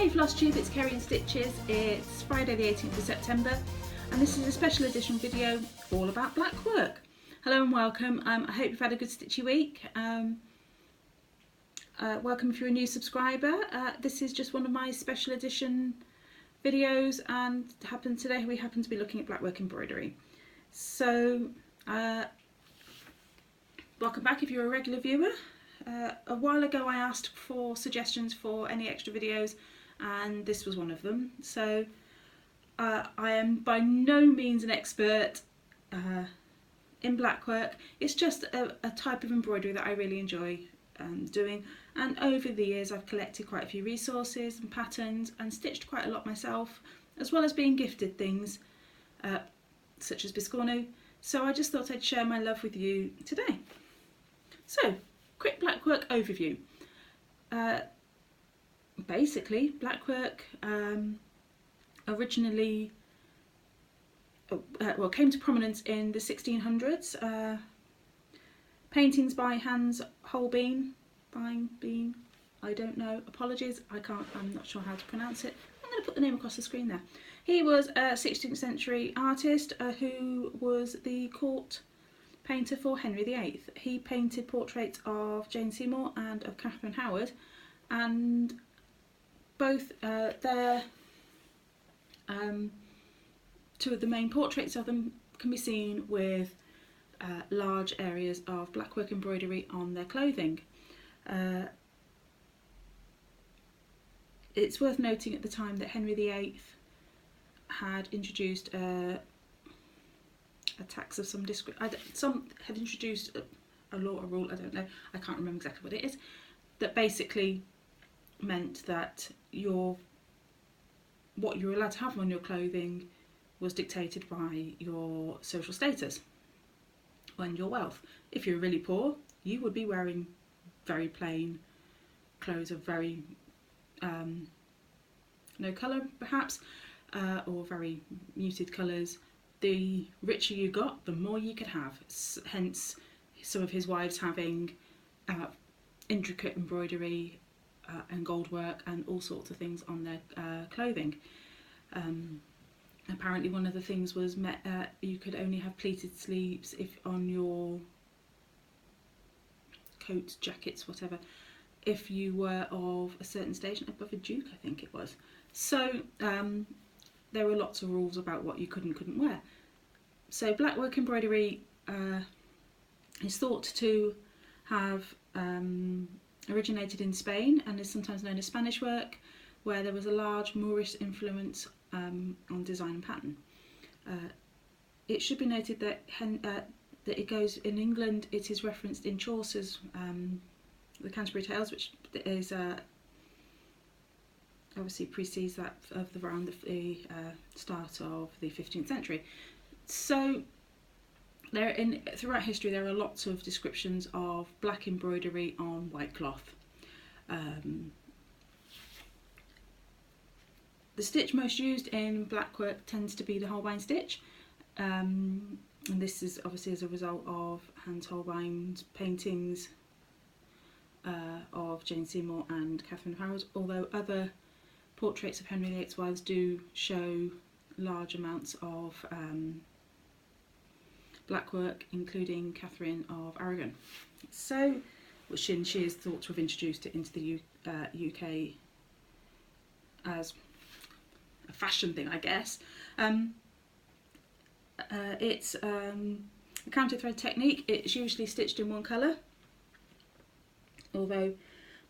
Hey Floss Tube, it's Kerry and Stitches. It's Friday the 18th of September and this is a special edition video all about blackwork. Hello and welcome. I hope you've had a good stitchy week. Welcome if you're a new subscriber. This is just one of my special edition videos and today we happen to be looking at Blackwork Embroidery. So welcome back if you're a regular viewer. A while ago I asked for suggestions for any extra videos and this was one of them. So I am by no means an expert in blackwork. It's just a type of embroidery that I really enjoy doing, and over the years I've collected quite a few resources and patterns and stitched quite a lot myself, as well as being gifted things such as Biscornu. So I just thought I'd share my love with you today. So, quick blackwork overview. Basically, blackwork originally came to prominence in the 1600s. Paintings by Hans Holbein, I don't know, apologies, I'm not sure how to pronounce it. I'm going to put the name across the screen there. He was a 16th century artist who was the court painter for Henry VIII. He painted portraits of Jane Seymour and of Catherine Howard, and both two of the main portraits of them can be seen with large areas of blackwork embroidery on their clothing. It's worth noting at the time that Henry VIII had introduced a tax of some had introduced a law or rule, I don't know, I can't remember exactly what it is, that basically meant that what you're allowed to have on your clothing was dictated by your social status and your wealth. If you're really poor, you would be wearing very plain clothes of very no colour perhaps, or very muted colours. The richer you got, the more you could have. Hence some of his wives having intricate embroidery and gold work and all sorts of things on their clothing. Apparently one of the things was you could only have pleated sleeves if on your coats, jackets, whatever, if you were of a certain station, above a duke I think it was. So there were lots of rules about what you could and couldn't wear. So blackwork embroidery is thought to have originated in Spain and is sometimes known as Spanish work, where there was a large Moorish influence on design and pattern. It should be noted that that it goes in England. It is referenced in Chaucer's The Canterbury Tales, which is obviously precedes that of around the start of the 15th century. So throughout history there are lots of descriptions of black embroidery on white cloth. The stitch most used in blackwork tends to be the Holbein stitch, and this is obviously as a result of Hans Holbein's paintings of Jane Seymour and Catherine Howard, although other portraits of Henry VIII's wives do show large amounts of blackwork, including Catherine of Aragon. So, she is thought to have introduced it into the UK as a fashion thing, I guess. It's a counter thread technique. It's usually stitched in one colour, although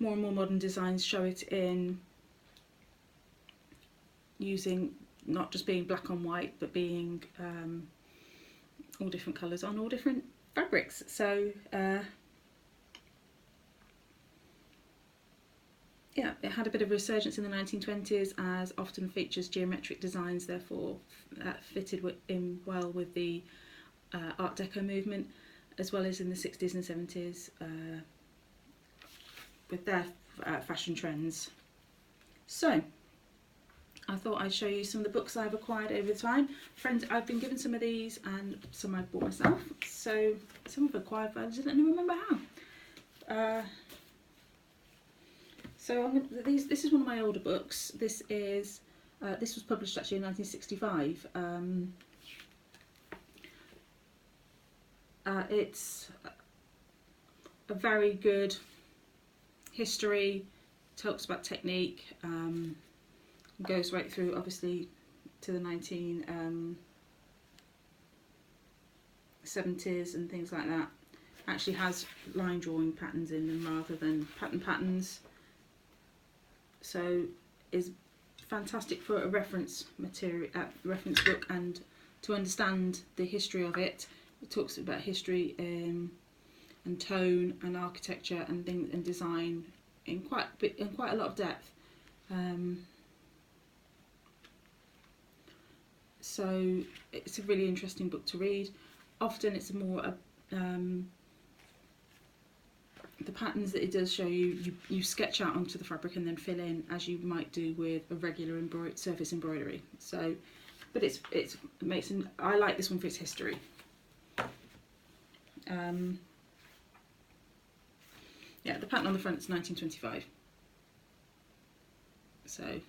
more and more modern designs show it in using not just being black on white, but being all different colours on all different fabrics. So yeah, it had a bit of a resurgence in the 1920s, as often features geometric designs, therefore fitted in well with the Art Deco movement, as well as in the 60s and 70s with their fashion trends. So I thought I'd show you some of the books I've acquired over time. Friends, I've been given some of these and some I've bought myself. So some I've acquired, but I just don't remember how. So this is one of my older books. This was published actually in 1965. It's a very good history, talks about technique, goes right through obviously to the 1970s and things like that. Actually has line drawing patterns in them rather than pattern patterns, so is fantastic for a reference material, reference book, and to understand the history of it. It talks about history and tone and architecture and things and design in quite a lot of depth. So it's a really interesting book to read. Often it's more the patterns that it does show you sketch out onto the fabric and then fill in as you might do with a regular surface embroidery. So, but it makes I like this one for its history. Yeah, the pattern on the front is 1925. So,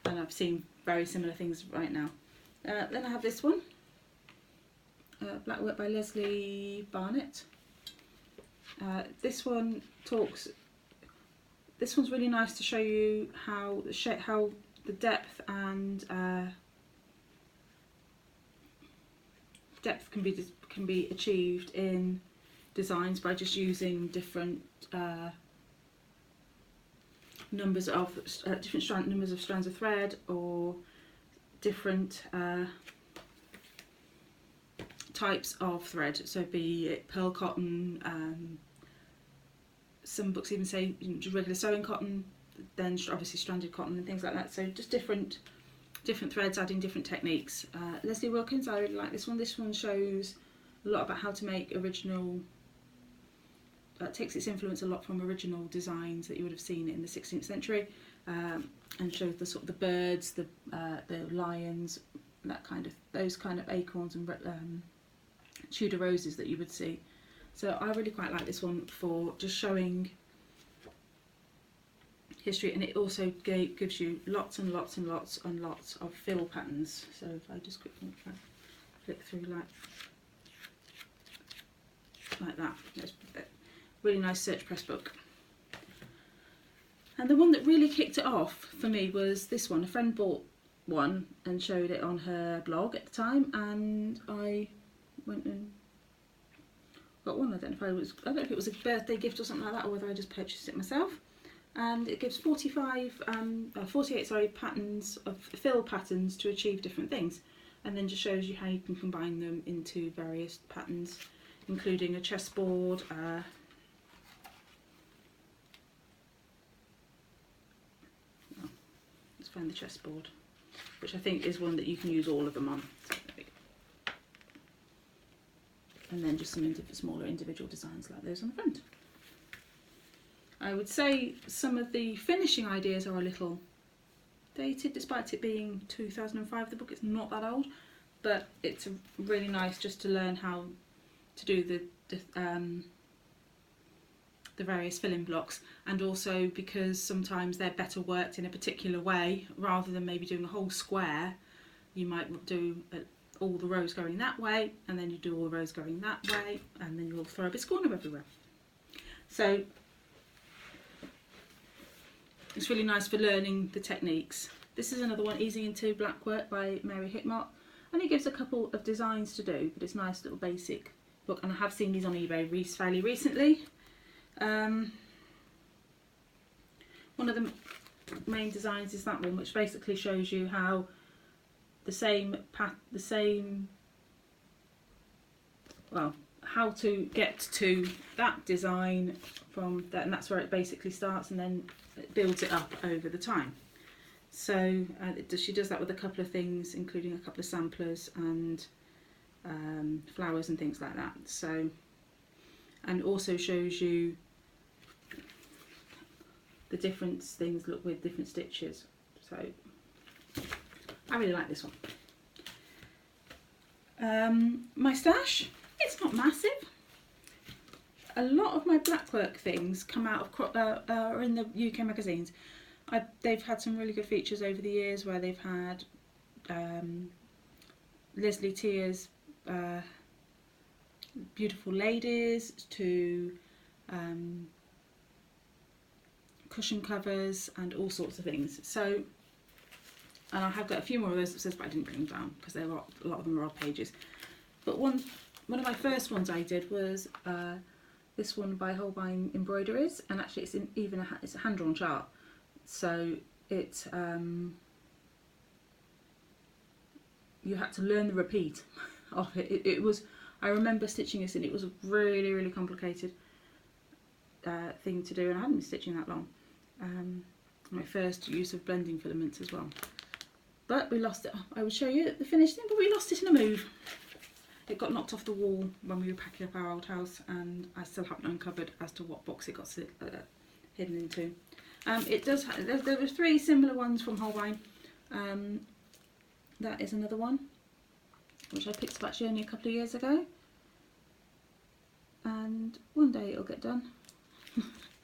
and I've seen very similar things right now. Then I have this one, Blackwork by Lesley Barnett. This one's really nice to show you how the depth and depth can be achieved in designs by just using different numbers of strands of thread, or different types of thread. So be it pearl cotton. Some books even say regular sewing cotton, then obviously stranded cotton and things like that. So just different threads adding different techniques. Lesley Wilkins, I really like this one. This one shows a lot about how to make original, takes its influence a lot from original designs that you would have seen in the 16th century, and shows the sort of the birds, the lions, those kind of acorns and Tudor roses that you would see. So I really quite like this one for just showing history, and it also gives you lots and lots and lots and lots of fill patterns. So if I just quickly flick through like that, it's a really nice search press book. And the one that really kicked it off for me was this one. A friend bought one and showed it on her blog at the time, and I went and got one. I don't know if it was a birthday gift or something like that, or whether I just purchased it myself. And it gives 48 patterns of fill patterns to achieve different things, and then just shows you how you can combine them into various patterns, including a chessboard, let's find the chessboard, which I think is one that you can use all of them on. So there we go. And then just some smaller individual designs like those on the front. I would say some of the finishing ideas are a little dated, despite it being 2005. The book is not that old, but it's really nice just to learn how to do the various filling blocks, and also because sometimes they're better worked in a particular way rather than maybe doing a whole square. You might do all the rows going that way, and then you do all the rows going that way, and then you'll throw a Biscornu everywhere. So it's really nice for learning the techniques. This is another one, Easy Into Blackwork by Mary Hickmott, and it gives a couple of designs to do, but it's a nice little basic book, and I have seen these on eBay fairly recently. One of the main designs is that one, which basically shows you how how to get to that design from that, and that's where it basically starts, and then it builds it up over the time. So she does that with a couple of things, including a couple of samplers and flowers and things like that. So, and also shows you the different things look with different stitches. So I really like this one. My stash, it's not massive. a lot of my blackwork things come out of are in the UK magazines. They've had some really good features over the years where they've had Lesley Teare's Beautiful Ladies to cushion covers and all sorts of things. So, and I have got a few more of those upstairs, but I didn't bring them down because a lot of them are odd pages. But one of my first ones I did was this one by Holbein Embroideries, and actually it's it's a hand-drawn chart. So it you had to learn the repeat of it. It was, I remember stitching this, and it was a really, really complicated thing to do, and I hadn't been stitching that long. My first use of blending filaments as well. But we lost it. I would show you the finished thing, but we lost it in a move. It got knocked off the wall when we were packing up our old house, and I still haven't uncovered as to what box it got hidden into. It does. There were 3 similar ones from Holbein. That is another one, which I picked up actually only a couple of years ago. And one day it'll get done.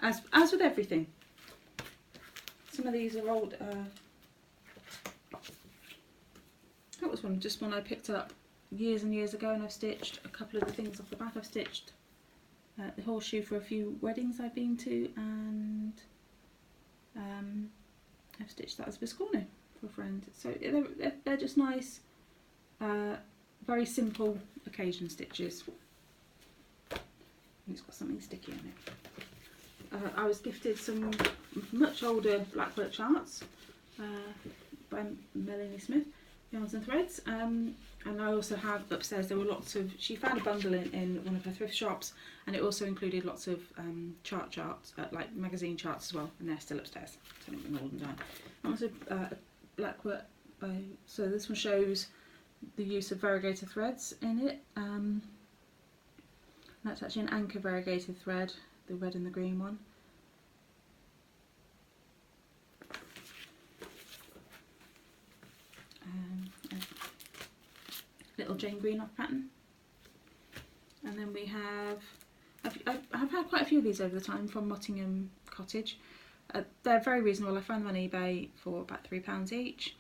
as with everything. Some of these are old. That was one I picked up years and years ago, and I've stitched a couple of the things off the back. I've stitched the horseshoe for a few weddings I've been to, and I've stitched that as Biscornu for a friend. So they're just nice, very simple occasion stitches. And it's got something sticky on it. I was gifted some much older blackwork charts by Melanie Smith, Yarns and Threads, and I also have upstairs, there were lots of, she found a bundle in one of her thrift shops, and it also included lots of charts, like magazine charts as well, and they're still upstairs, so I didn't bring all of them down. And also blackwork, so this one shows the use of variegated threads in it. That's actually an anchor variegated thread, the red and the green one. Little Jane Greenough pattern. And then we have, I've had quite a few of these over the time from Mottingham Cottage. They're very reasonable. I found them on eBay for about £3 each,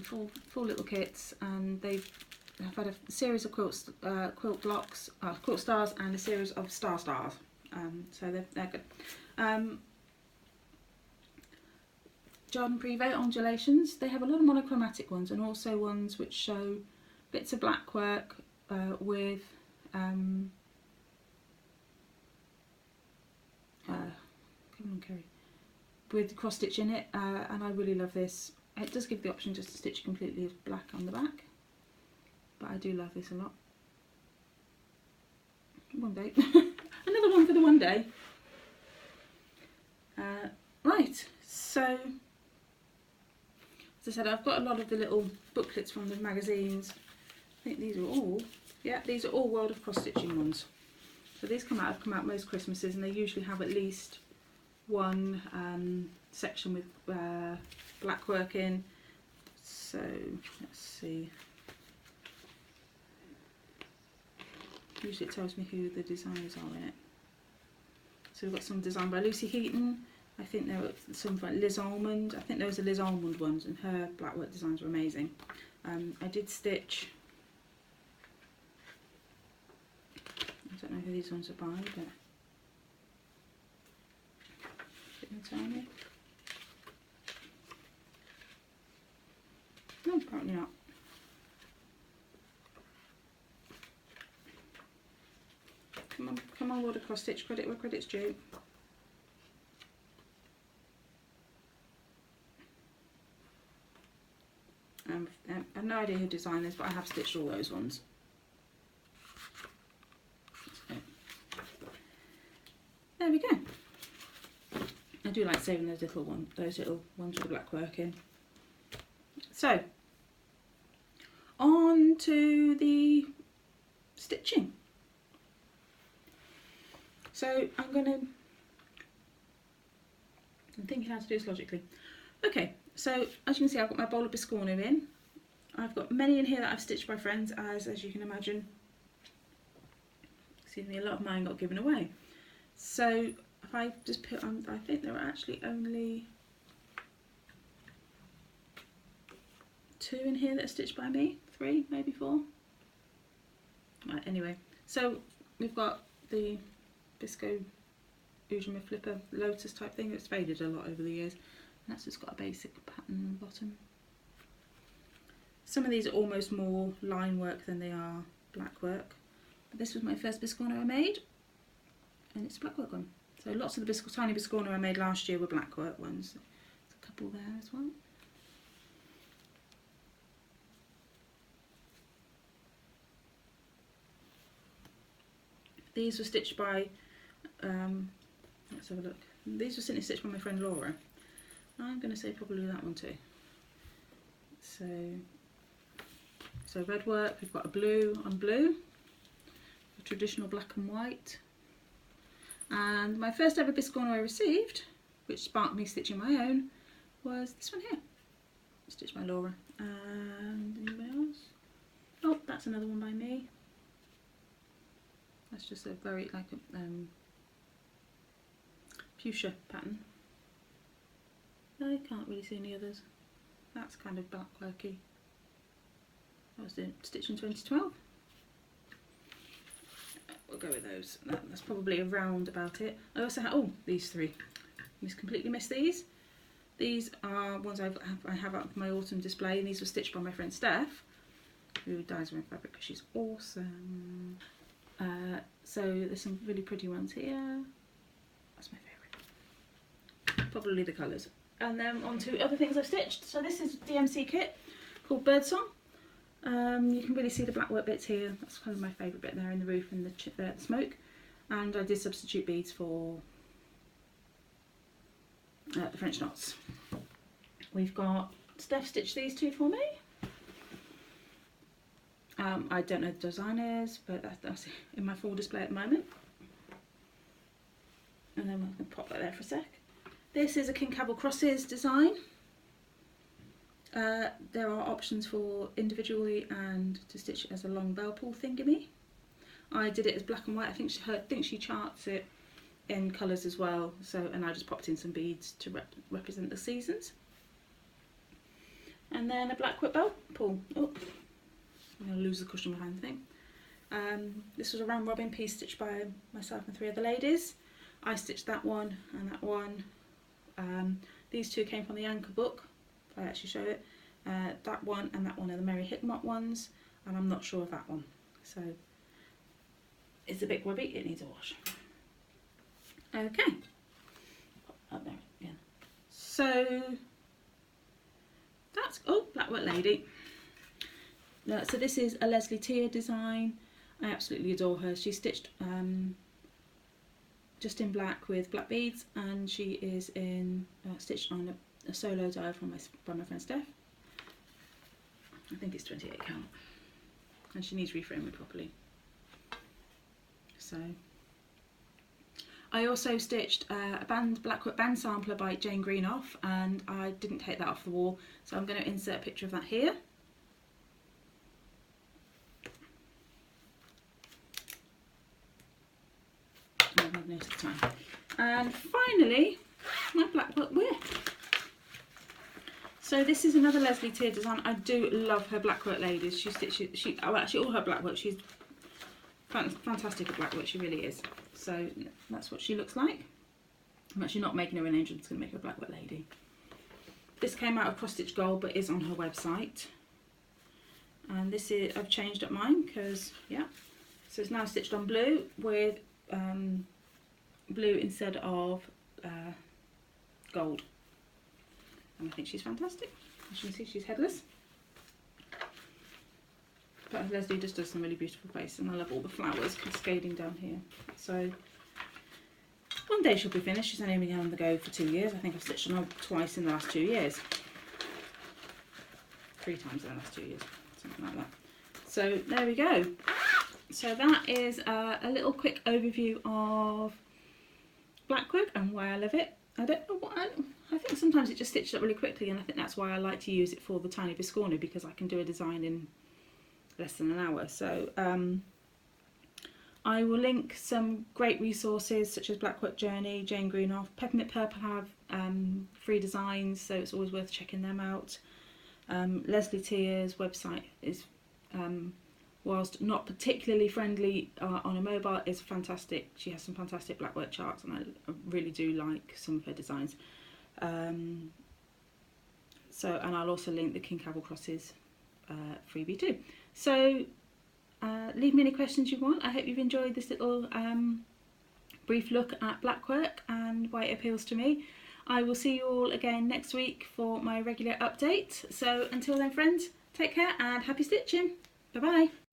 full little kits, and they've had a series of quilt blocks, quilt stars, and a series of stars. So they're good. Jardin Privé undulations. They have a lot of monochromatic ones, and also ones which show bits of blackwork with come on, Kerry, with cross stitch in it, and I really love this. It does give the option just to stitch completely as black on the back, but I do love this a lot. One day. Another one for the one day. Right, so as I said, I've got a lot of the little booklets from the magazines. I think these are all, yeah, these are all World of Cross Stitching ones. So these have come out most Christmases, and they usually have at least one section with blackwork in. So let's see. Usually it tells me who the designers are in it. So we've got some design by Lucy Heaton. I think there were some by Liz Almond. I think there was a Liz Almond ones, and her blackwork designs were amazing. I did stitch, I don't know who these ones are by, but didn't tell me. No, apparently not. Come on, World of Cross Stitch, credit where credit's due. I have no idea who designed this, but I have stitched all those ones. So, there we go. I do like saving those little ones with the black work in. So, on to the stitching. So I'm thinking how to do this logically. Okay, so as you can see, I've got my bowl of Biscornu in. I've got many in here that I've stitched by friends, as you can imagine. Excuse me, a lot of mine got given away. So if I just put on, I think there are actually only 2 in here that are stitched by me, 3, maybe 4. Right, anyway, so we've got the Biscornu Ujima Flipper Lotus type thing that's faded a lot over the years. And that's just got a basic pattern on the bottom. Some of these are almost more line work than they are black work. But this was my first Biscornu I made, and it's a black work one. So lots of the tiny Biscornu I made last year were black work ones. There's a couple there as well. These were stitched by, let's have a look. These were stitched by my friend Laura. I'm going to say probably that one too. So red work, we've got a blue on blue, a traditional black and white. And my first ever Biscornu I received, which sparked me stitching my own, was this one here, stitched by Laura. And anybody else? Oh, that's another one by me. That's just a very, like a fuchsia pattern. I can't really see any others. That's kind of black worky. That was stitched in 2012. We'll go with those. That's probably around about it. I also have, oh, these 3. Completely missed these. These are ones I have up for my autumn display, and these were stitched by my friend Steph, who dyes her own fabric because she's awesome. So there's some really pretty ones here. That's my favourite. Probably the colours. And then on to other things I've stitched. So this is a DMC kit called Birdsong. You can really see the black work bits here. That's kind of my favourite bit there in the roof and the smoke. And I did substitute beads for the French knots. We've got Steph stitched these 2 for me. I don't know the designers, but that's in my full display at the moment. And then we're going to pop that there for a sec. This is a Kincavel Krosses design. There are options for individually and to stitch it as a long bell pull thingy. I did it as black and white. I think she charts it in colours as well. So, and I just popped in some beads to represent the seasons. And then a Blackwork bell pull. Oh, I'm going to lose the cushion behind the thing. This was a round robin piece stitched by myself and 3 other ladies. I stitched that one and that one. These 2 came from the Anchor book, if I actually show it. That one and that one are the Mary Hickmott ones, and I'm not sure of that one. So it's a bit grubby, it needs a wash. Okay, up there again. So that's, oh, Blackwork Lady. So this is a Lesley Teare design. I absolutely adore her. She stitched just in black with black beads, and she is in stitched on a solo die by my friend Steph. I think it's 28 count, and she needs reframing properly. So I also stitched a Blackwork band sampler by Jane Greenoff, and I didn't take that off the wall, so I'm going to insert a picture of that here. I've made note of the time. And finally, my Blackwork whip. So this is another Lesley Teare design. I do love her Blackwork ladies. Well, actually all her Blackwork. She's fantastic at Blackwork. She really is. So that's what she looks like. I'm actually not making her an angel. I'm just going to make her a Blackwork lady. This came out of Cross Stitch Gold, but is on her website. And this is, I've changed up mine because, yeah. So it's now stitched on blue with blue instead of gold. And I think she's fantastic. As you can see, she's headless. But Lesley just does some really beautiful face, and I love all the flowers cascading down here. So one day she'll be finished. She's only been on the go for 2 years. I think I've stitched her twice in the last 2 years. 3 times in the last 2 years, something like that. So there we go. So that is a little quick overview of Blackwork and why I love it. I don't know what I think sometimes it just stitches up really quickly, and I think that's why I like to use it for the tiny Biscornu, because I can do a design in less than an hour. So I will link some great resources such as Blackwork Journey, Jane Greenhoff. Peppermint Purple have free designs, so it's always worth checking them out. Lesley Teare's website is, whilst not particularly friendly on a mobile, is fantastic. She has some fantastic blackwork charts, and I really do like some of her designs. And I'll also link the Kincavel Krosses freebie too. So leave me any questions you want. I hope you've enjoyed this little brief look at blackwork and why it appeals to me. I will see you all again next week for my regular update. So until then, friends, take care and happy stitching. Bye bye.